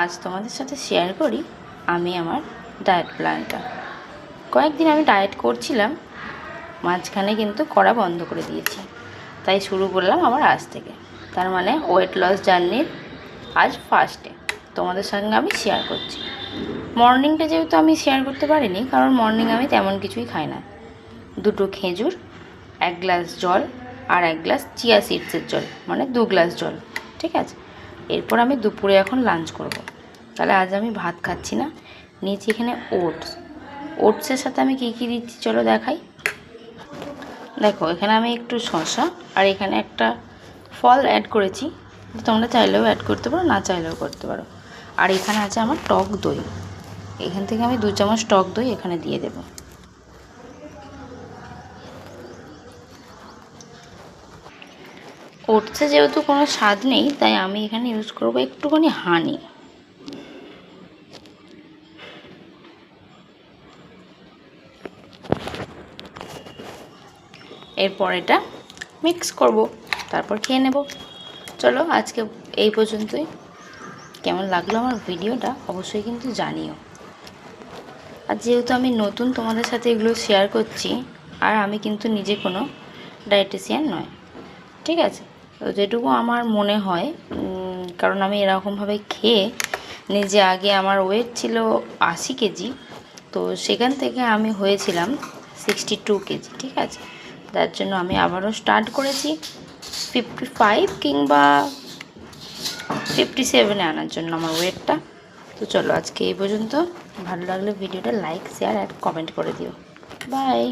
আজ তোমাদের সাথে শেয়ার করি আমি আমার ডায়েট প্ল্যানটা। কয়েকদিন আমি ডায়েট করছিলাম, মাঝখানে কিন্তু করা বন্ধ করে দিয়েছি, তাই শুরু করলাম আবার আজ থেকে। তার মানে ওয়েট লস জার্নির আজ ফার্স্ট ডে তোমাদের সঙ্গে আমি শেয়ার করছি। মর্নিংটা যেহেতু আমি শেয়ার করতে পারিনি, কারণ মর্নিং আমি তেমন কিছুই খাই না। 2 খেজুর, 1 গ্লাস জল আর 1 গ্লাস চিয়া সিডসের জল, মানে 2 গ্লাস জল, ঠিক আছে। এরপর আমি দুপুরে এখন লাঞ্চ করব। তাহলে আজ আমি ভাত খাচ্ছি না, নিয়েছি এখানে ওটসের সাথে আমি কী কী দিচ্ছি চলো দেখাই। দেখো, এখানে আমি একটু শসা আর এখানে একটা ফল অ্যাড করেছি, তোমরা চাইলেও অ্যাড করতে পারো, না চাইলেও করতে পারো। আর এখানে আছে আমার টক দই, এখান থেকে আমি 2 চামচ টক দই এখানে দিয়ে দেব। ওটসে যেহেতু কোনো স্বাদ নেই, তাই আমি এখানে ইউজ করব একটুখানি হানি। এরপর এটা মিক্স করব, তারপর খেয়ে নেব। চলো আজকে এই পর্যন্তই। কেমন লাগলো আমার ভিডিওটা অবশ্যই কিন্তু জানিও। আর যেহেতু আমি নতুন তোমাদের সাথে এগুলো শেয়ার করছি, আর আমি কিন্তু নিজে কোনো ডায়েটিশিয়ান নয়, ঠিক আছে। তো যেটুকু আমার মনে হয়, কারণ আমি এরকমভাবে খেয়ে নিজে, আগে আমার ওয়েট ছিল 80 কেজি, তো সেখান থেকে আমি হয়েছিলাম 62 কেজি, ঠিক আছে। তার জন্য আমি আবারও স্টার্ট করেছি 55 কিংবা 57-এ আনার জন্য আমার ওয়েটটা। তো চলো আজকে এই পর্যন্ত। ভালো লাগলে ভিডিওটা লাইক, শেয়ার আর কমেন্ট করে দিও। বাই।